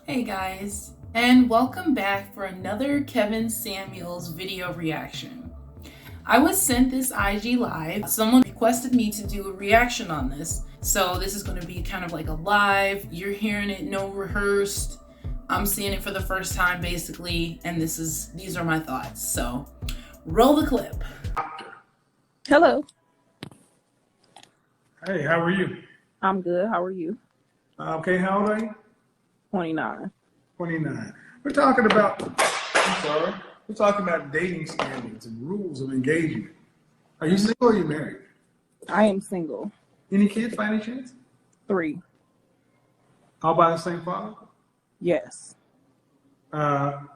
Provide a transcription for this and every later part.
Hey guys, and welcome back for another Kevin Samuels video reaction. I was sent this IG live. Someone requested me to do a reaction on this. So this is going to be kind of like a live. You're hearing it, no rehearsed. I'm seeing it for the first time basically, and these are my thoughts. So roll the clip. Hello. Hey, how are you? I'm good. How are you? Okay, how old are you? 29. 29. We're talking about, we're talking about dating standards and rules of engagement. Are you single or are you married? I am single. Any kids by any chance? 3. All by the same father? Yes. Are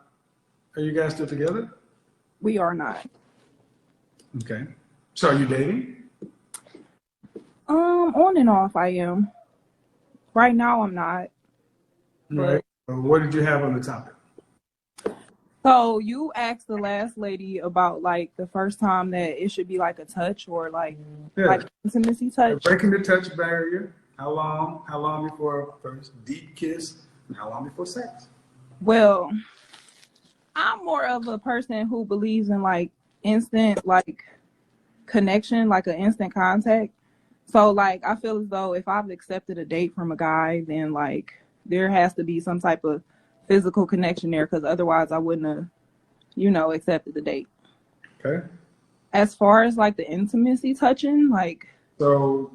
you guys still together? We are not. Okay. So are you dating? On and off I am. Right now I'm not. Right. What did you have on the topic? So you asked the last lady about like the first time that it should be like a touch or like intimacy touch. Breaking the touch barrier. How long? How long before first deep kiss? And how long before sex? Well, I'm more of a person who believes in like instant like connection, like an instant contact. So like I feel as though if I've accepted a date from a guy, then like there has to be some type of physical connection there, because otherwise I wouldn't have, accepted the date. Okay. As far as like the intimacy touching, like So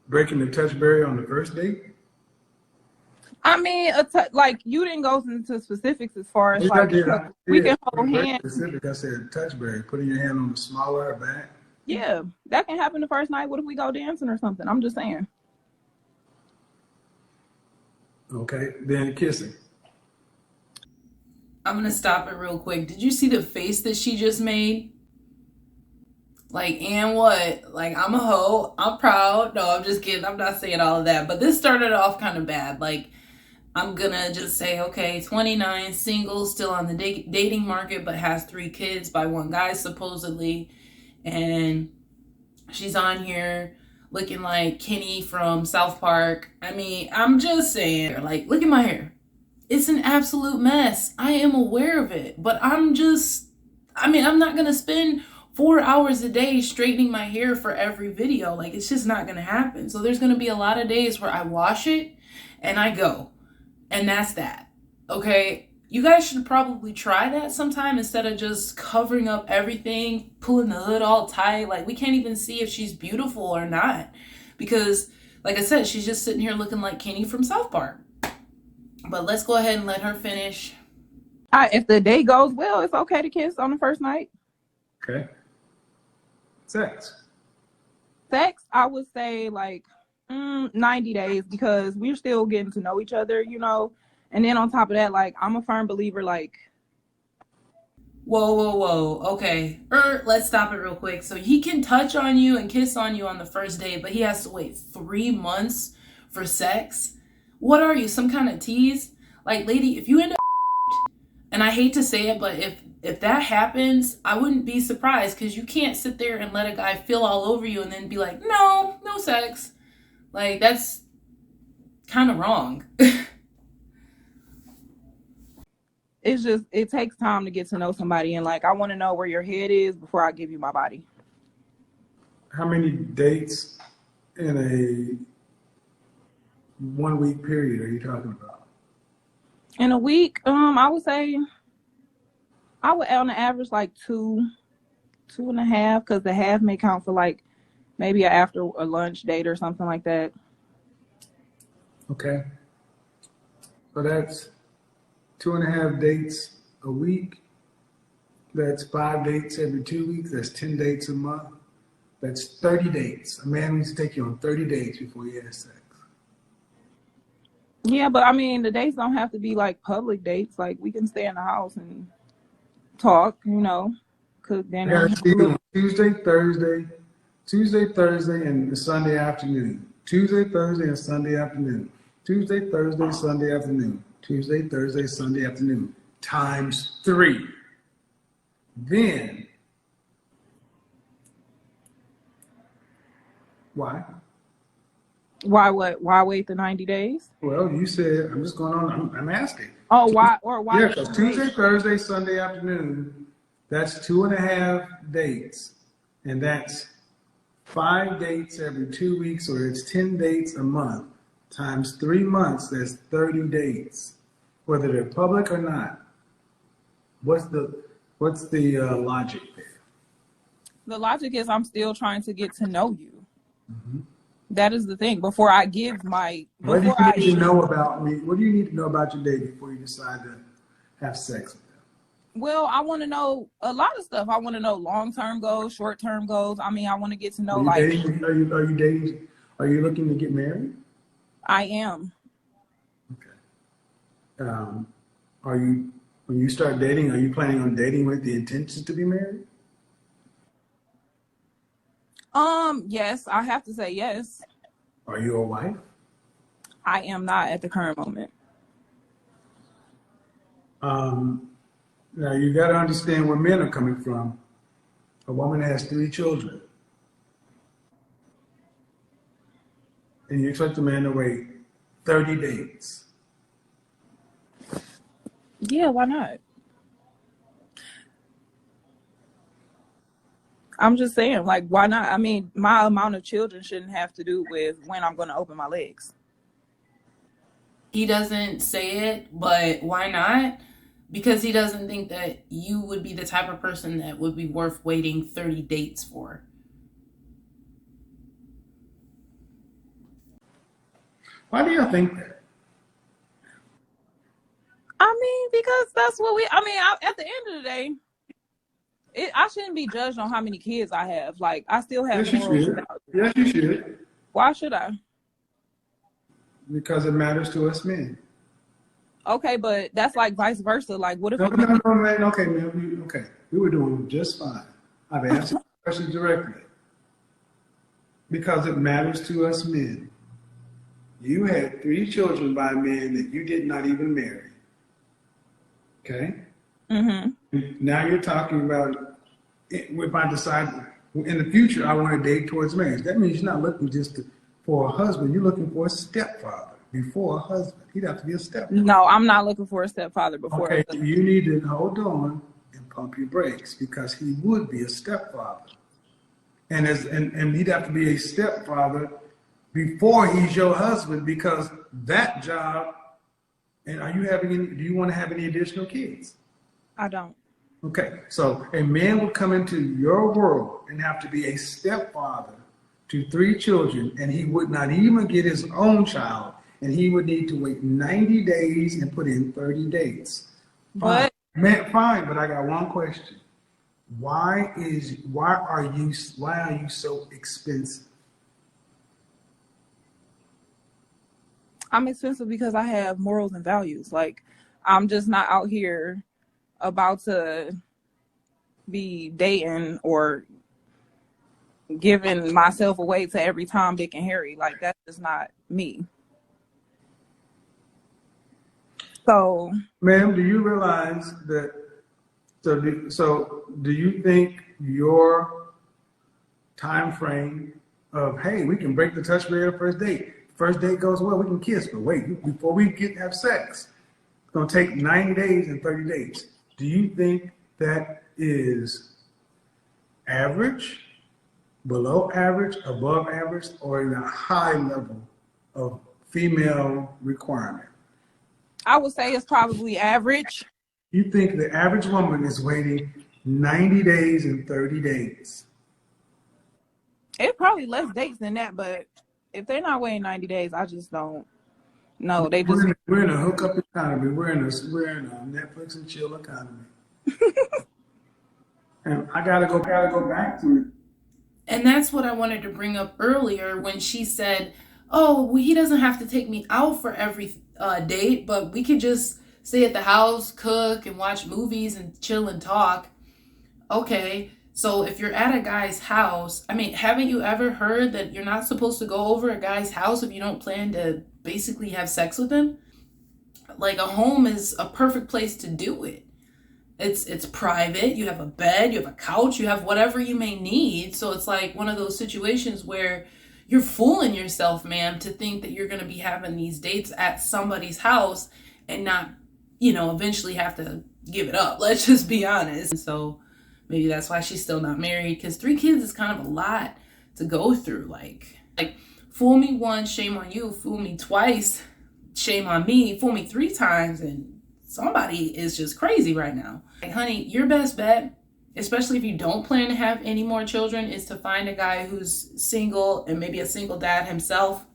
breaking the touch barrier on the first date? I mean, like you didn't go into specifics as far as Yeah, like we can hold very hands. specific. I said touch barrier, putting your hand on the smaller back. Yeah, that can happen the first night. What if we go dancing or something? I'm just saying. Okay, then kissing. I'm gonna stop it real quick. Did you see the face that she just made? Like, and what? Like, I'm a hoe. I'm proud. No, I'm just kidding. I'm not saying all of that. But this started off kind of bad. Like, I'm gonna just say, okay, 29, single, still on the dating market, but has 3 kids by one guy, supposedly. And she's on here looking like Kenny from South Park. I mean, I'm just saying, like, look at my hair. It's an absolute mess. I am aware of it. But I'm not gonna spend 4 hours a day straightening my hair for every video. Like, it's just not gonna happen. So there's gonna be a lot of days where I wash it and I go. And that's that. Okay? You guys should probably try that sometime instead of just covering up everything, pulling the hood all tight. Like, we can't even see if she's beautiful or not. Because, like I said, she's just sitting here looking like Kenny from South Park. But let's go ahead and let her finish. If the day goes well, it's okay to kiss on the first night. Okay. Sex. Sex, I would say like 90 days, because we're still getting to know each other, And then on top of that, like I'm a firm believer, like. Whoa. Okay. Let's stop it real quick. So he can touch on you and kiss on you on the first date, but he has to wait 3 months for sex? What are you, some kind of tease? Like, lady, if you end up, and I hate to say it, but if that happens, I wouldn't be surprised, because you can't sit there and let a guy feel all over you and then be like, no sex. Like, that's kind of wrong. It's just, it takes time to get to know somebody, and like I want to know where your head is before I give you my body. How many dates in a 1 week period are you talking about? In a week, I would say I would on the average like 2.5, because the half may count for like maybe after a lunch date or something like that. Okay. So that's 2.5 dates a week. That's 5 dates every 2 weeks. That's 10 dates a month. That's 30 dates. A man needs to take you on 30 dates before he has sex. Yeah, but I mean, the dates don't have to be like public dates. Like we can stay in the house and talk, cook dinner. Tuesday, Thursday, and Sunday afternoon. Tuesday, Thursday, and Sunday afternoon. Tuesday, Thursday, Sunday afternoon. Tuesday, Thursday, Sunday afternoon. Times 3. Then, why? Why what? Why wait the 90 days? Well, you said, I'm just going on, I'm asking. Oh, why Yeah, did because you Tuesday, wait? Thursday, Sunday afternoon, that's 2.5 dates. And that's 5 dates every 2 weeks, or it's 10 dates a month. Times 3 months, that's 30 dates. Whether they're public or not. What's the logic there? The logic is I'm still trying to get to know you. That is the thing. Before I give my What do before you I need to know about me? What do you need to know about your date before you decide to have sex with them? well, I want to know a lot of stuff. I want to know long-term goals, short-term goals. I mean, I want to get to Are know you like dating? Are you dating? Are you looking to get married? I am. Okay. Are you when you start dating? Are you planning on dating with the intentions to be married? Yes, I have to say yes. Are you a wife? I am not at the current moment. Um, Now you got to understand where men are coming from. A woman has 3 children, and you expect a man to wait 30 dates. Yeah, why not? I'm just saying, like, why not? I mean, my amount of children shouldn't have to do with when I'm going to open my legs. He doesn't say it, but why not? Because he doesn't think that you would be the type of person that would be worth waiting 30 dates for. Why do you think that? I mean, because that's what at the end of the day, I shouldn't be judged on how many kids I have. Like, I still have Yes, you morals and should. values. Yes, you should. Why should I? Because it matters to us men. Okay, but that's like vice versa. Like, what if No, a no, man? no, man. Okay, man. Okay. We were doing just fine. I've asked you the question directly. Because it matters to us men. You had 3 children by men that you did not even marry. Okay? Mm-hmm. Now you're talking about if I decide in the future I want to date towards marriage. That means you're not looking for a husband. You're looking for a stepfather before a husband. He'd have to be a stepfather. No, I'm not looking for a stepfather before. Okay, you need to hold on and pump your brakes because he would be a stepfather. And he'd have to be a stepfather before he's your husband because that job. And do you want to have any additional kids? I don't. Okay, so a man would come into your world and have to be a stepfather to 3 children, and he would not even get his own child, and he would need to wait 90 days and put in 30 dates. Fine, But man, fine, but I got one question. Why are you so expensive? I'm expensive because I have morals and values. Like, I'm just not out here about to be dating or giving myself away to every Tom, Dick, and Harry. Like, that's just not me. So, Ma'am, do you realize that? So do you think your time frame of, hey, we can break the touch barrier first date. First date goes well, we can kiss, but wait, before we have sex, it's gonna take 90 days and 30 days. Do you think that is average, below average, above average, or in a high level of female requirement? I would say it's probably average. You think the average woman is waiting 90 days and 30 days? It's probably less dates than that, but if they're not waiting 90 days, I just don't know. They just We're in a hookup economy. We're in a Netflix and chill economy. And I gotta go back to it. And that's what I wanted to bring up earlier when she said, oh, well, he doesn't have to take me out for every date, but we could just stay at the house, cook, and watch movies and chill and talk. Okay, so if you're at a guy's house, I mean, haven't you ever heard that you're not supposed to go over a guy's house if you don't plan to basically have sex with him? Like, a home is a perfect place to do it. It's private. You have a bed, you have a couch, you have whatever you may need. So it's like one of those situations where you're fooling yourself, ma'am, to think that you're going to be having these dates at somebody's house and not, eventually have to give it up. Let's just be honest. And so maybe that's why she's still not married, because 3 kids is kind of a lot to go through. Like fool me once, shame on you. Fool me twice, shame on me. Fool me 3 times, and somebody is just crazy right now. Like, honey, your best bet, especially if you don't plan to have any more children, is to find a guy who's single and maybe a single dad himself,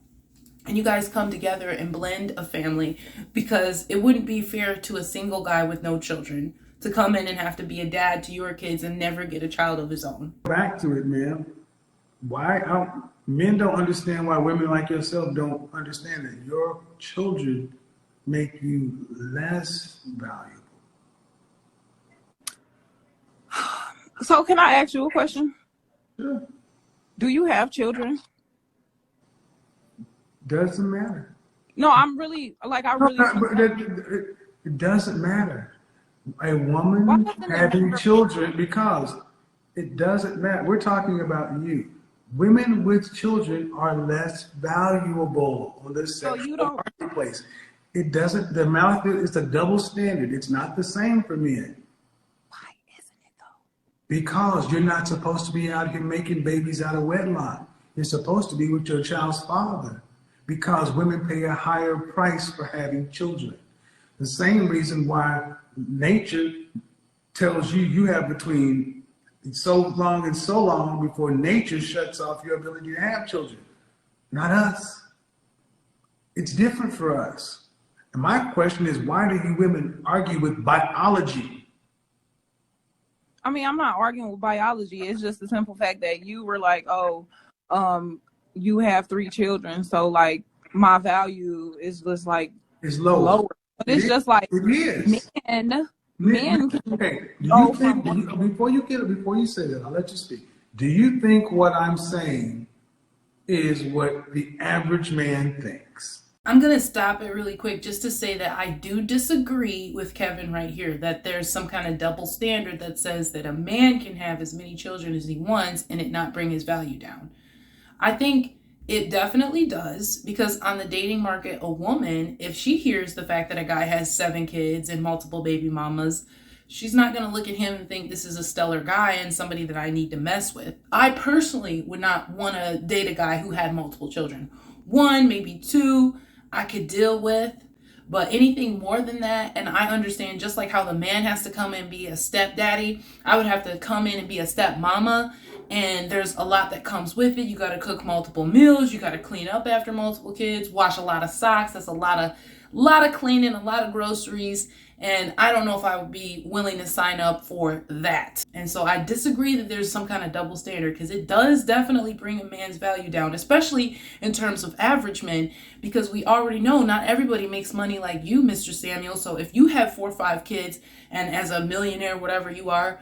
and you guys come together and blend a family, because it wouldn't be fair to a single guy with no children to come in and have to be a dad to your kids and never get a child of his own. Back to it, man. Men don't understand why women like yourself don't understand that your children make you less valuable. So can I ask you a question? Sure. Do you have children? Doesn't matter. No, I'm really It doesn't matter. A woman having children, because it doesn't matter. We're talking about you. Women with children are less valuable on this sexual marketplace. It doesn't. The amount is a double standard. It's not the same for men. Why isn't it though? Because you're not supposed to be out here making babies out of wedlock. You're supposed to be with your child's father. Because women pay a higher price for having children. The same reason why nature tells you have between so long and so long before nature shuts off your ability to have children. Not us. It's different for us. And my question is, why do you women argue with biology? I mean, I'm not arguing with biology. It's just the simple fact that you were like, you have 3 children, so like my value is just like it's lower. But it's just like it is. Men can okay. Before you say that, I'll let you speak. Do you think what I'm saying is what the average man thinks? I'm going to stop it really quick just to say that I do disagree with Kevin right here, that there's some kind of double standard that says that a man can have as many children as he wants and it not bring his value down. I think it definitely does, because on the dating market, a woman, if she hears the fact that a guy has 7 kids and multiple baby mamas, she's not going to look at him and think this is a stellar guy and somebody that I need to mess with. I personally would not want to date a guy who had multiple children. 1, maybe 2, I could deal with. But anything more than that, and I understand just like how the man has to come and be a stepdaddy, I would have to come in and be a stepmama. And there's a lot that comes with it. You got to cook multiple meals. You got to clean up after multiple kids, wash a lot of socks. That's a lot of cleaning, a lot of groceries. And I don't know if I would be willing to sign up for that. And so I disagree that there's some kind of double standard, because it does definitely bring a man's value down, especially in terms of average men, because we already know not everybody makes money like you, Mr. Samuel. So if you have 4 or 5 kids and as a millionaire, whatever you are,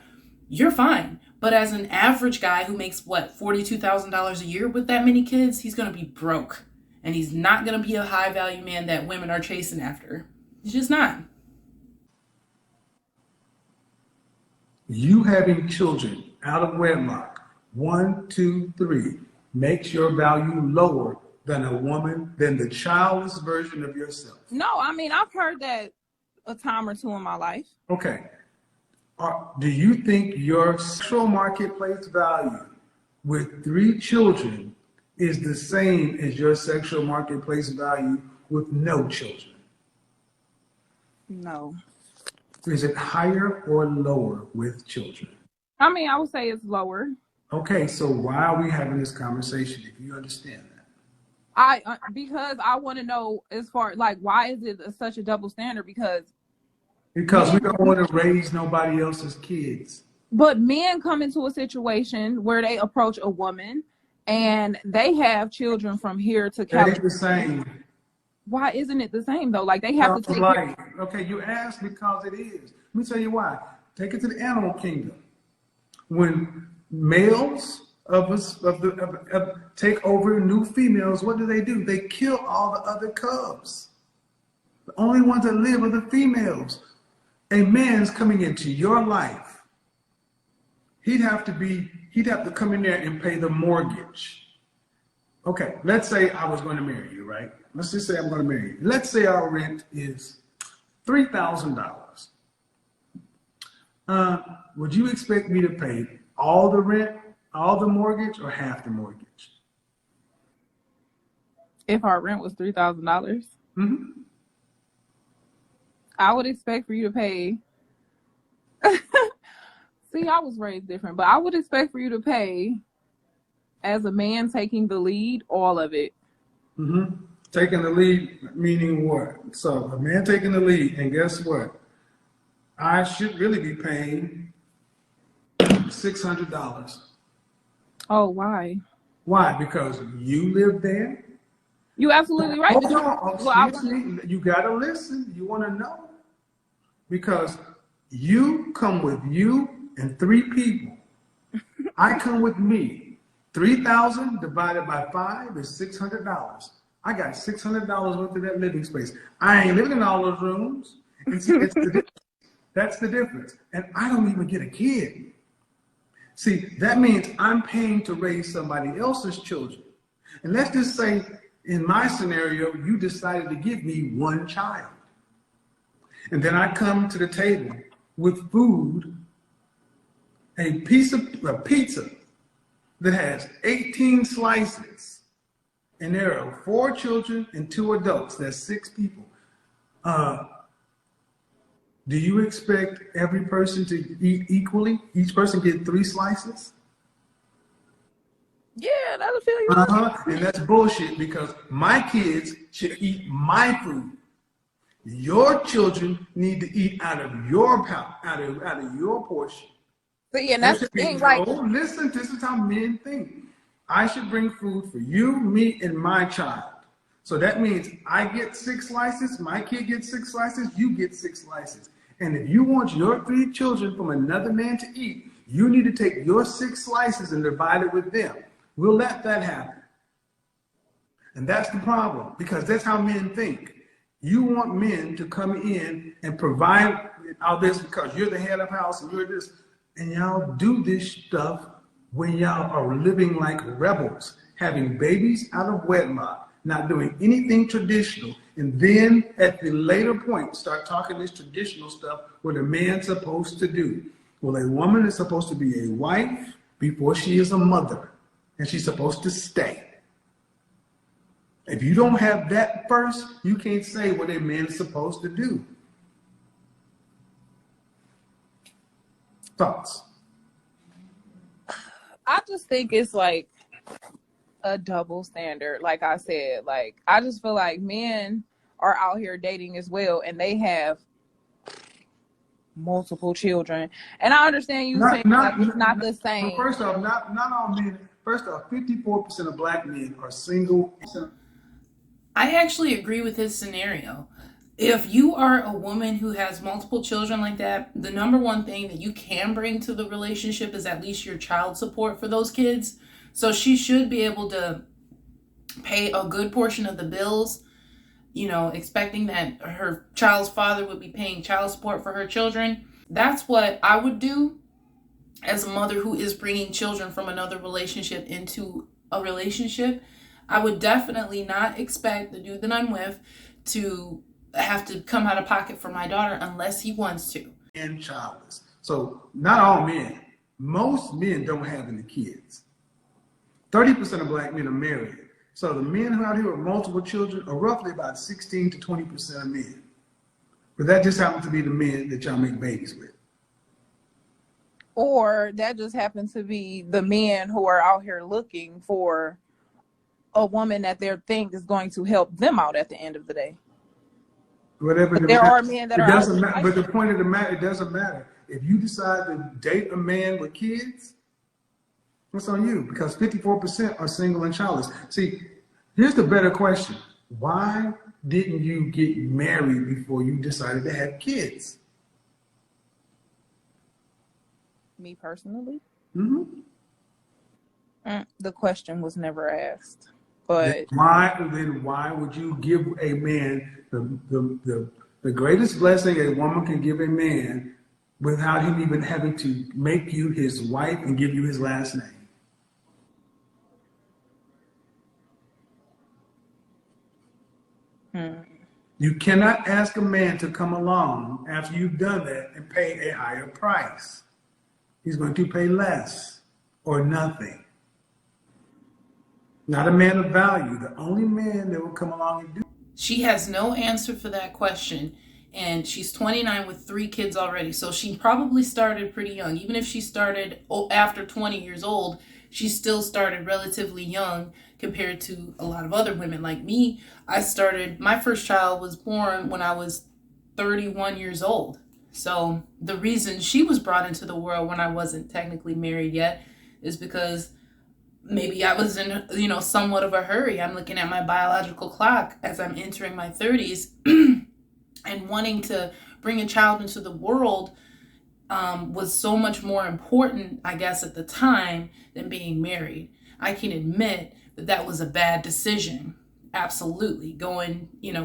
you're fine. But as an average guy who makes, $42,000 a year with that many kids, he's going to be broke. And he's not going to be a high value man that women are chasing after. He's just not. You having children out of wedlock, 1, 2, 3, makes your value lower than the childless version of yourself. No, I mean, I've heard that a time or two in my life. Okay. Do you think your sexual marketplace value with 3 children is the same as your sexual marketplace value with no children? No. Is it higher or lower with children? I mean, I would say it's lower. Okay, so why are we having this conversation if you understand that? Because I want to know, as far like, why is it such a double standard? Because we don't want to raise nobody else's kids. But men come into a situation where they approach a woman and they have children from here to California. That ain't the same. Why isn't it the same though? Like, they have to take care. Okay, you asked because it is. Let me tell you why. Take it to the animal kingdom. When males take over new females, what do? They kill all the other cubs. The only ones that live are the females. A man's coming into your life. He'd have to come in there and pay the mortgage. Okay, let's say I was going to marry you, right? Let's just say I'm going to marry you. Let's say our rent is $3,000. Would you expect me to pay all the rent, all the mortgage, or half the mortgage? If our rent was $3,000, Mm-hmm. I would expect for you to pay. See, I was raised different, but I would expect for you to pay, as a man taking the lead, all of it. Mm-hmm. Taking the lead, meaning what? So a man taking the lead, and guess what? I should really be paying $600. Oh, why? Why? Because you live there. You absolutely right. Hold on, excuse me. You gotta listen. You want to know because you come with you and 3 people. I come with me. 3,000 divided by 5 is $600. I got $600 worth of that living space. I ain't living in all those rooms. And see, that's the difference. And I don't even get a kid. See, that means I'm paying to raise somebody else's children. And let's just say, in my scenario, you decided to give me 1 child. And then I come to the table with food, a pizza that has 18 slices, and there are 4 children and 2 adults. That's 6 people. Do you expect every person to eat equally? Each person get 3 slices? Yeah, that'll fill you up. And that's bullshit because my kids should eat my food. Your children need to eat out of your out of your portion. See, and that's the thing. Like, listen, this is how men think. I should bring food for you, me, and my child. So that means I get 6 slices, my kid gets 6 slices, you get 6 slices. And if you want your 3 children from another man to eat, you need to take your 6 slices and divide it with them. We'll let that happen. And that's the problem, because that's how men think. You want men to come in and provide all this because you're the head of house and you're this, and y'all do this stuff when y'all are living like rebels, having babies out of wedlock, not doing anything traditional, and then at the later point start talking this traditional stuff what a man's supposed to do. Well, a woman is supposed to be a wife before she is a mother, and she's supposed to stay. If you don't have that first, you can't say what a man is supposed to do. Thoughts? I just think it's like a double standard. Like I said, like I just feel like men are out here dating as well, and they have multiple children. And I understand you saying like it's not the same. Well, first off, not all men. First off, 54% of black men are single. I actually agree with his scenario. If you are a woman who has multiple children like that, the number one thing that you can bring to the relationship is at least your child support for those kids. So she should be able to pay a good portion of the bills, you know, expecting that her child's father would be paying child support for her children. That's what I would do as a mother who is bringing children from another relationship into a relationship. I would definitely not expect the dude that I'm with to have to come out of pocket for my daughter unless he wants to. And childless. So not all men. Most men don't have any kids. 30% of black men are married. So the men who are out here with multiple children are roughly about 16 to 20% of men. But that just happens to be the men that y'all make babies with. Or that just happens to be the men who are out here looking for a woman that they think is going to help them out at the end of the day. Whatever. There are men that it are. Doesn't matter. But the point of the matter, it doesn't matter. If you decide to date a man with kids, what's on you? Because 54% are single and childless. See, here's the better question. Why didn't you get married before you decided to have kids? Me personally? Mm-hmm. The question was never asked. But then why would you give a man the greatest blessing a woman can give a man without him even having to make you his wife and give you his last name? You cannot ask a man to come along after you've done that and pay a higher price. He's going to pay less or nothing. Not a man of value. The only man that will come along and do. She has no answer for that question. And she's 29 with 3 kids already. So she probably started pretty young. Even if she started after 20 years old, she still started relatively young compared to a lot of other women. Like me, my first child was born when I was 31 years old. So the reason she was brought into the world when I wasn't technically married yet is because maybe I was in, somewhat of a hurry. I'm looking at my biological clock as I'm entering my 30s and wanting to bring a child into the world was so much more important, I guess, at the time than being married. I can admit that was a bad decision. Absolutely.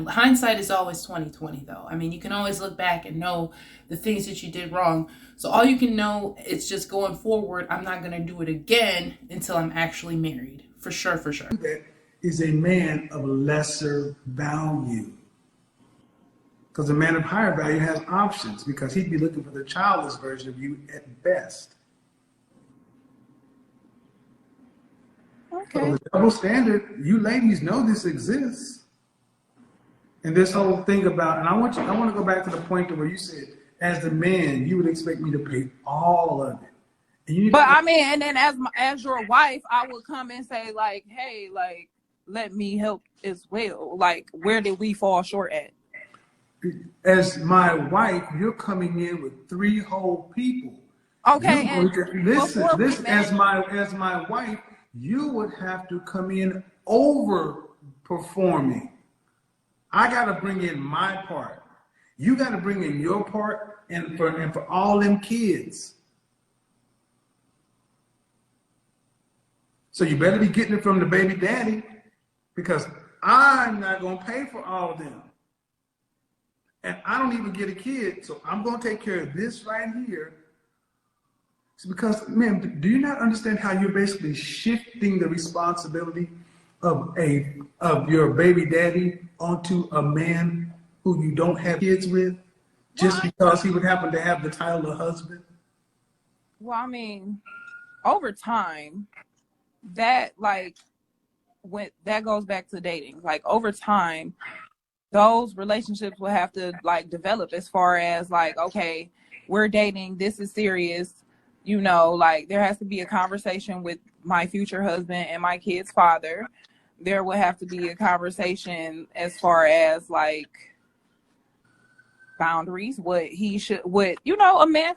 Hindsight is always 20/20 though. I mean, you can always look back and know the things that you did wrong. So all you can know is just going forward, I'm not going to do it again until I'm actually married. For sure, for sure. That is a man of lesser value. Because a man of higher value has options, because he'd be looking for the childless version of you at best. Okay. So the double standard, you ladies know this exists. And this whole thing about, and I want to go back to the point where you said, as the man, you would expect me to pay all of it. And then as your wife, I would come and say like, hey, like, let me help as well. Like, where did we fall short at? As my wife, you're coming in with 3 whole people. Okay, listen. As my wife, you would have to come in overperforming. I got to bring in my part. You got to bring in your part, and for all them kids. So you better be getting it from the baby daddy, because I'm not going to pay for all of them. And I don't even get a kid, so I'm going to take care of this right here. It's because, man, do you not understand how you're basically shifting the responsibility of your baby daddy onto a man who you don't have kids with, just because he would happen to have the title of husband? Well, I mean, over time, that goes back to dating. Like, over time, those relationships will have to like develop, as far as like, okay, we're dating, this is serious, like there has to be a conversation with my future husband and my kid's father. There will have to be a conversation as far as like boundaries, a man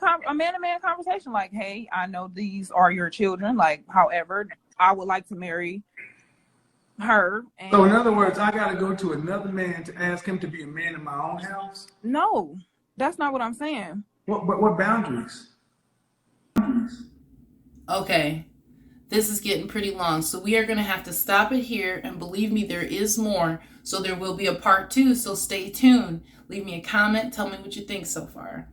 conversation, like, hey, I know these are your children, like, however, I would like to marry her. So in other words, I got to go to another man to ask him to be a man in my own house? No, that's not what I'm saying. What boundaries? Okay, this is getting pretty long, so we are going to have to stop it here, and believe me, there is more, so there will be a part 2, so stay tuned. Leave me a comment, tell me what you think so far.